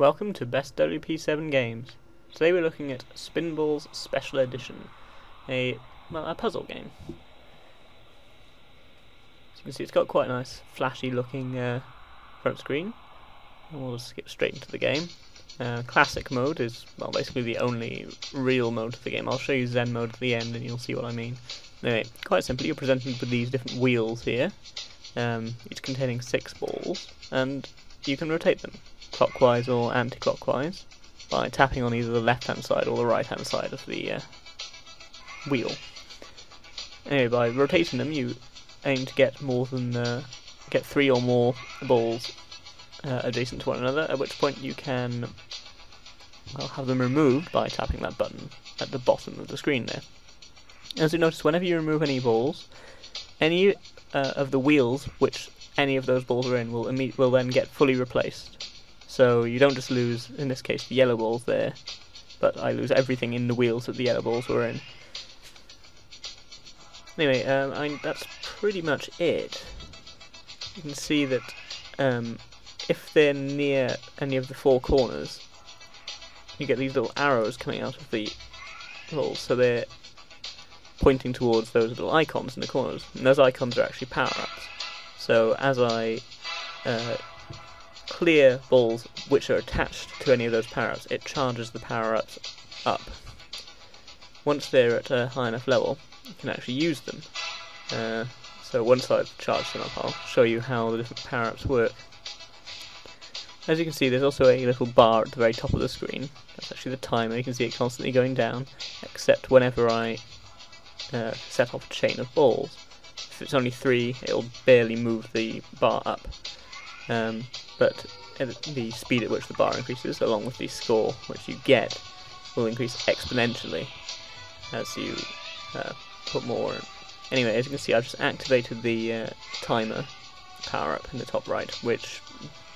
welcome to Best WP7 Games. Today we're looking at Spinballs Special Edition, a puzzle game. As you can see, it's got quite a nice flashy looking front screen. And we'll just skip straight into the game. Classic mode is, well, basically the only real mode of the game. I'll show you Zen-Mode at the end and you'll see what I mean. Anyway, quite simply, you're presented with these different wheels here, each containing 6 balls, and you can rotate them clockwise or anti-clockwise by tapping on either the left-hand side or the right-hand side of the wheel. Anyway, by rotating them, you aim to get get 3 or more balls adjacent to one another, at which point you can have them removed by tapping that button at the bottom of the screen there. As you notice, whenever you remove any balls, any of the wheels which any of those balls are in will then get fully replaced. So you don't just lose, in this case, the yellow balls there, but I lose everything in the wheels that the yellow balls were in. Anyway, that's pretty much it. You can see that if they're near any of the 4 corners, you get these little arrows coming out of the balls, so they're pointing towards those little icons in the corners, and those icons are actually power-ups. So as I clear balls which are attached to any of those power-ups, it charges the power-ups up. Once they're at a high enough level, you can actually use them. So once I've charged them up, I'll show you how the different power-ups work. As you can see, there's also a little bar at the very top of the screen. That's actually the timer. You can see it constantly going down, except whenever I set off a chain of balls. If it's only 3, it'll barely move the bar up. But the speed at which the bar increases, along with the score which you get, will increase exponentially as you put more in. Anyway, as you can see, I've just activated the timer power-up in the top right, which,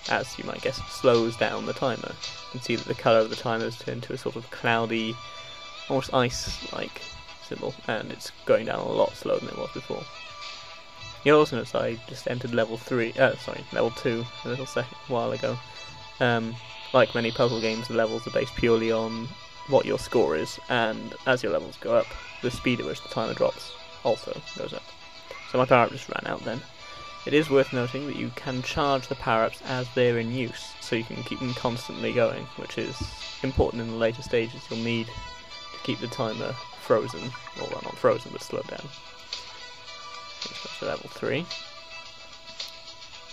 as you might guess, slows down the timer. You can see that the colour of the timer has turned to a sort of cloudy, almost ice-like symbol, and it's going down a lot slower than it was before. You'll also notice I just entered level 2 a little while ago. Like many puzzle games, the levels are based purely on what your score is, and as your levels go up, the speed at which the timer drops also goes up. So my power-up just ran out then. It is worth noting that you can charge the power-ups as they're in use, so you can keep them constantly going, which is important in the later stages. You'll need to keep the timer frozen, or well, not frozen, but slowed down. Let's go to level 3.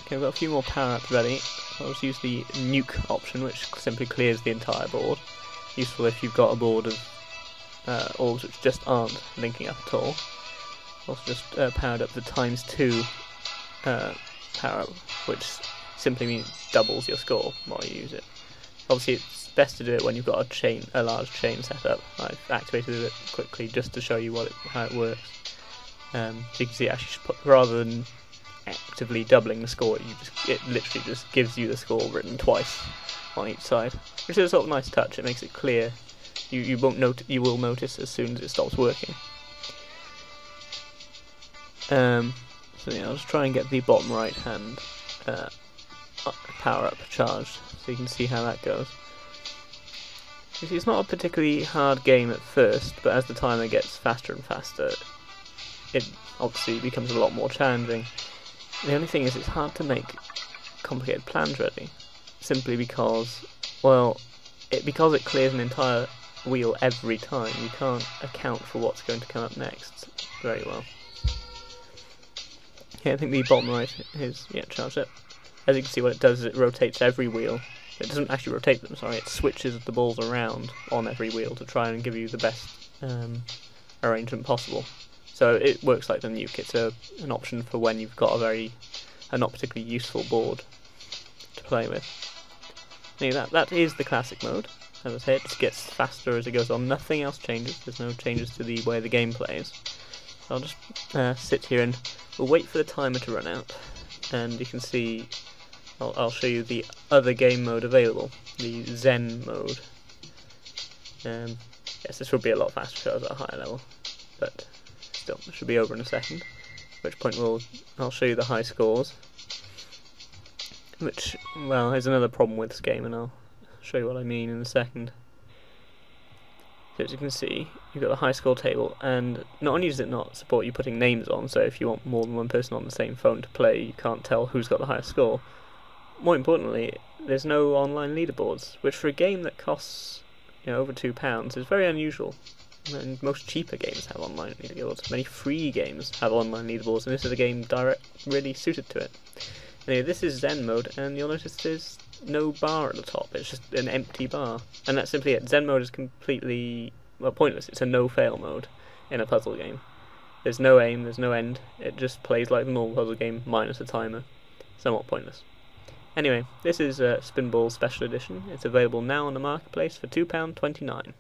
Okay, we've got a few more power-ups ready. I'll just use the nuke option, which simply clears the entire board. Useful if you've got a board of orbs which just aren't linking up at all. Also just powered up the ×2 power-up, which simply means doubles your score while you use it. Obviously it's best to do it when you've got a large chain set up. I've activated it quickly just to show you how it works. So you can see, actually, rather than actively doubling the score, it literally just gives you the score written twice on each side, which is a sort of nice touch. It makes it clear. You will notice as soon as it stops working. So yeah, I'll just try and get the bottom right hand power up charged, so you can see how that goes. You see, it's not a particularly hard game at first, but as the timer gets faster and faster, it obviously becomes a lot more challenging. The only thing is, it's hard to make complicated plans ready, simply because, well, because it clears an entire wheel every time, you can't account for what's going to come up next very well. Yeah, I think the bottom right is charged up. As you can see, what it does is it rotates every wheel. It doesn't actually rotate them, sorry, it switches the balls around on every wheel to try and give you the best arrangement possible. So it works like the nuke. It's an option for when you've got a not particularly useful board to play with. Anyway, that is the classic mode. As I say, it just gets faster as it goes on. Nothing else changes. There's no changes to the way the game plays. So I'll just sit here and we'll wait for the timer to run out. And you can see, I'll show you the other game mode available, the Zen-Mode. Yes, this will be a lot faster if I was at a higher level, but still, it should be over in a second, at which point I'll show you the high scores, which, well, is another problem with this game, and I'll show you what I mean in a second. So as you can see, you've got the high score table, and not only does it not support you putting names on, so if you want more than one person on the same phone to play, you can't tell who's got the highest score. More importantly, there's no online leaderboards, which for a game that costs over £2 is very unusual. And most cheaper games have online leaderboards. Many free games have online leaderboards, and this is a game really suited to it. Anyway, this is Zen-Mode, and you'll notice there's no bar at the top. It's just an empty bar, and that's simply it. Zen-Mode is completely pointless. It's a no-fail mode in a puzzle game. There's no aim, there's no end. It just plays like the normal puzzle game minus a timer. Somewhat pointless. Anyway, this is Spinballs Special Edition. It's available now on the marketplace for £2.29.